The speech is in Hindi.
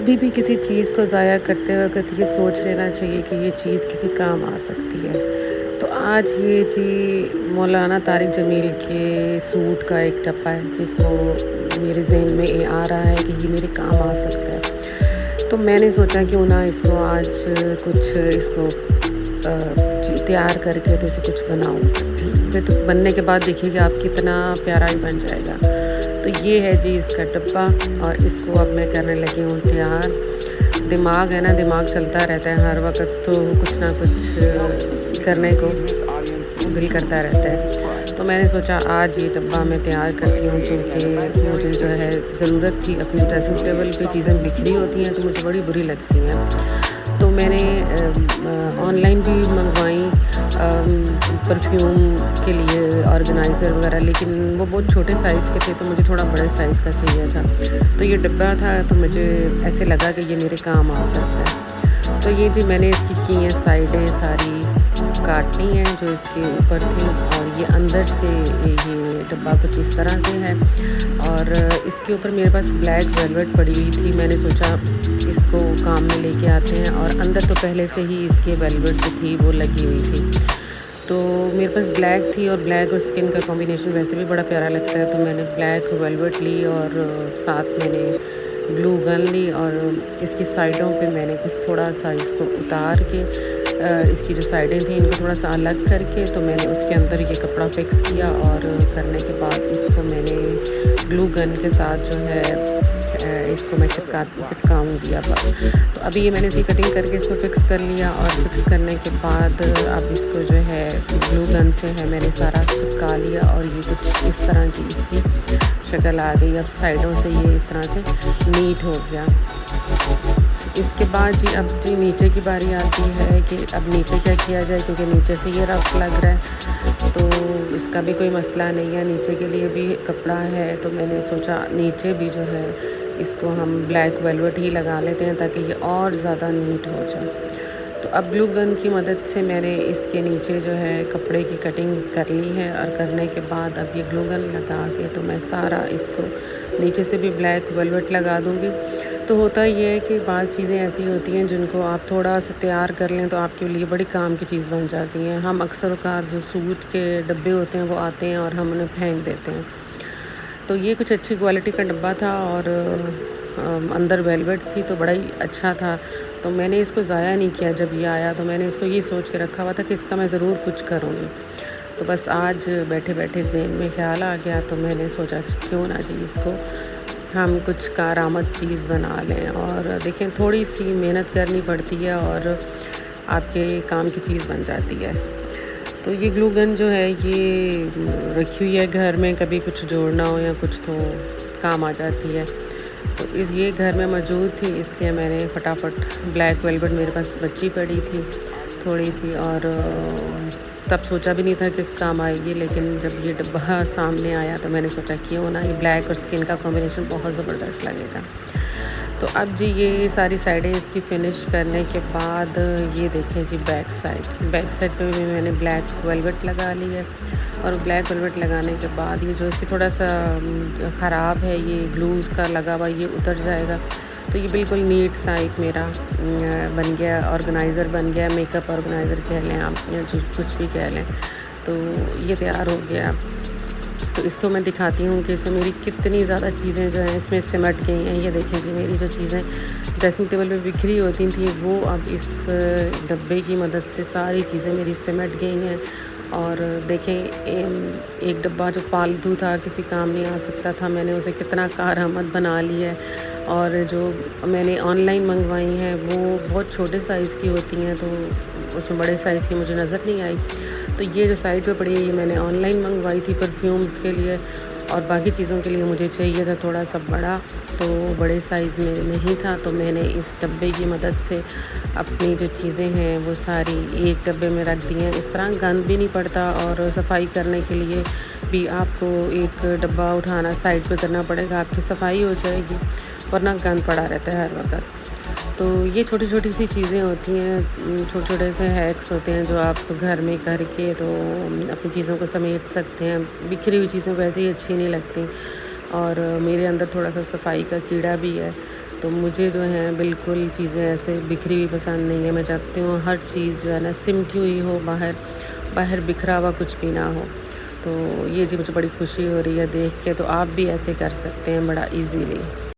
कभी भी किसी चीज़ को ज़ाया करते वक़्त ये सोच लेना चाहिए कि ये चीज़ किसी काम आ सकती है। तो आज ये जी मौलाना तारिक जमील के सूट का एक टप्पा है जिसको मेरे ज़हन में ये आ रहा है कि ये मेरे काम आ सकता है। तो मैंने सोचा क्यों ना इसको आज कुछ इसको तैयार करके तो इसे कुछ बनाऊँ। फिर तो बनने के बाद देखिएगा आप कितना प्यारा ही बन जाएगा। तो ये है जी इसका डब्बा और इसको अब मैं करने लगी हूँ तैयार। दिमाग है ना, दिमाग चलता रहता है हर वक़्त, तो कुछ ना कुछ करने को दिल करता रहता है। तो मैंने सोचा आज ये डब्बा मैं तैयार करती हूँ क्योंकि मुझे जो है ज़रूरत थी, अपनी ड्रेसिंग टेबल पे चीज़ें बिखरी होती हैं तो मुझे बड़ी बुरी लगती हैं। तो मैंने ऑनलाइन भी मँगवाई परफ्यूम के लिए ऑर्गेनाइज़र वगैरह, लेकिन वो बहुत छोटे साइज़ के थे तो मुझे थोड़ा बड़े साइज़ का चाहिए था। तो ये डिब्बा था तो मुझे ऐसे लगा कि ये मेरे काम आ सकता है। तो ये जी मैंने इसकी की हैं साइडें सारी काटनी हैं जो इसके ऊपर थी, और ये अंदर से ये डब्बा कुछ इस तरह से है। और इसके ऊपर मेरे पास ब्लैक वेलवेट पड़ी हुई थी, मैंने सोचा इसको काम में लेके आते हैं। और अंदर तो पहले से ही इसके वेलवेट जो थी वो लगी हुई थी, तो मेरे पास ब्लैक थी और ब्लैक और स्किन का कॉम्बिनेशन वैसे भी बड़ा प्यारा लगता है। तो मैंने ब्लैक वेलवेट ली और साथ मैंने ग्लू गन ली और इसकी साइडों पे मैंने कुछ थोड़ा सा इसको उतार के इसकी जो साइडें थी इनको थोड़ा सा अलग करके तो मैंने उसके अंदर ये कपड़ा फिक्स किया। और करने के बाद इसको मैंने ग्लू गन के साथ जो है इसको मैं चिपकाऊँगी अब। तो अभी ये मैंने इसी कटिंग करके इसको फ़िक्स कर लिया, और फ़िक्स करने के बाद अब इसको जो है ग्लू गन से है मैंने सारा चिपका लिया, और ये कुछ इस तरह की इसकी शक्ल आ गई। अब साइडों से ये इस तरह से नीट हो गया। इसके बाद जी अब जी नीचे की बारी आती है कि अब नीचे क्या किया जाए, क्योंकि नीचे से ये रफ़ लग रहा है तो इसका भी कोई मसला नहीं है, नीचे के लिए भी कपड़ा है। तो मैंने सोचा नीचे भी जो है इसको हम ब्लैक वेलवेट ही लगा लेते हैं ताकि ये और ज़्यादा नीट हो जाए। तो अब ग्लू गन की मदद से मैंने इसके नीचे जो है कपड़े की कटिंग कर ली है, और करने के बाद अब ये ग्लू गन लगा के तो मैं सारा इसको नीचे से भी ब्लैक वेलवेट लगा दूँगी। तो होता ये है कि बाज़ चीज़ें ऐसी होती हैं जिनको आप थोड़ा सा तैयार कर लें तो आपके लिए बड़ी काम की चीज़ बन जाती हैं। हम अक्सर औक़ात जो सूट के डब्बे होते हैं वो आते हैं और हम उन्हें फेंक देते हैं। तो ये कुछ अच्छी क्वालिटी का डब्बा था और अंदर वेलवेट थी तो बड़ा ही अच्छा था। तो मैंने इसको ज़ाया नहीं किया, जब ये आया तो मैंने इसको ये सोच के रखा हुआ था कि इसका मैं ज़रूर कुछ करूँगी। तो बस आज बैठे-बैठे ज़हन में ख़्याल आ गया तो मैंने सोचा क्यों ना जी इसको हम कुछ कारआमद चीज़ बना लें। और देखें थोड़ी-सी मेहनत करनी पड़ती है और आपके काम की चीज़ बन जाती है। तो ये ग्लू गन जो है ये रखी हुई है घर में, कभी कुछ जोड़ना हो या कुछ तो काम आ जाती है। तो ये घर में मौजूद थी इसलिए मैंने फटाफट ब्लैक वेलवेट मेरे पास बची पड़ी थी थोड़ी-सी, और तब सोचा भी नहीं था कि इस काम आएगी, लेकिन जब ये डब्बा सामने आया तो मैंने सोचा क्यों ना, ये ब्लैक और स्किन का कॉम्बिनेशन बहुत ज़बरदस्त लगेगा। तो अब जी ये सारी साइडें इसकी फ़िनिश करने के बाद ये देखें जी बैक साइड पे भी मैंने ब्लैक वेलवेट लगा ली है। और ब्लैक वेलवेट लगाने के बाद ये जो इसकी थोड़ा सा ख़राब है ये ग्लू उसका लगा हुआ ये उतर जाएगा। तो ये बिल्कुल नीट सा एक मेरा बन गया, ऑर्गेनाइज़र बन गया, मेकअप ऑर्गेनाइज़र कह लें आप या जो कुछ भी कह लें। तो ये तैयार हो गया। तो इसको मैं दिखाती हूँ कि इसमें मेरी कितनी ज़्यादा चीज़ें जो हैं इसमें सिमट गई हैं। ये देखें जी मेरी जो चीज़ें ड्रेसिंग टेबल पे बिखरी होती थी वो अब इस डब्बे की मदद से सारी चीज़ें मेरी सिमट गई हैं। और देखें एक डब्बा जो फालतू था किसी काम नहीं आ सकता था, मैंने उसे कितना कारआमद बना लिया है। और जो मैंने ऑनलाइन मंगवाई हैं वो बहुत छोटे साइज़ की होती हैं तो उसमें बड़े साइज़ की मुझे नज़र नहीं आई। तो ये जो साइड पे पड़ी है ये मैंने ऑनलाइन मंगवाई थी परफ्यूम्स के लिए, और बाकी चीज़ों के लिए मुझे चाहिए था थोड़ा सा बड़ा, तो बड़े साइज़ में नहीं था। तो मैंने इस डब्बे की मदद से अपनी जो चीज़ें हैं वो सारी एक डब्बे में रख दी हैं। इस तरह गंद भी नहीं पड़ता, और सफाई करने के लिए भी आपको एक डब्बा उठाना साइड पे करना पड़ेगा, आपकी सफाई हो जाएगी, वरना गंद पड़ा रहता है हर वक्त। तो ये छोटी-छोटी सी चीज़ें होती हैं, छोटे-छोटे से हैक्स होते हैं जो आप घर में करके तो अपनी चीज़ों को समेट सकते हैं। बिखरी हुई चीज़ें वैसे ही अच्छी नहीं लगती, और मेरे अंदर थोड़ा सा सफाई का कीड़ा भी है तो मुझे जो है बिल्कुल चीज़ें ऐसे बिखरी हुई पसंद नहीं है। मैं चाहती हूँ हर चीज़ जो है ना सिमटी हुई हो, बाहर बाहर बिखरा हुआ कुछ भी ना हो। तो ये जी मुझे बड़ी खुशी हो रही है देख के, तो आप भी ऐसे कर सकते हैं बड़ा ईज़िली।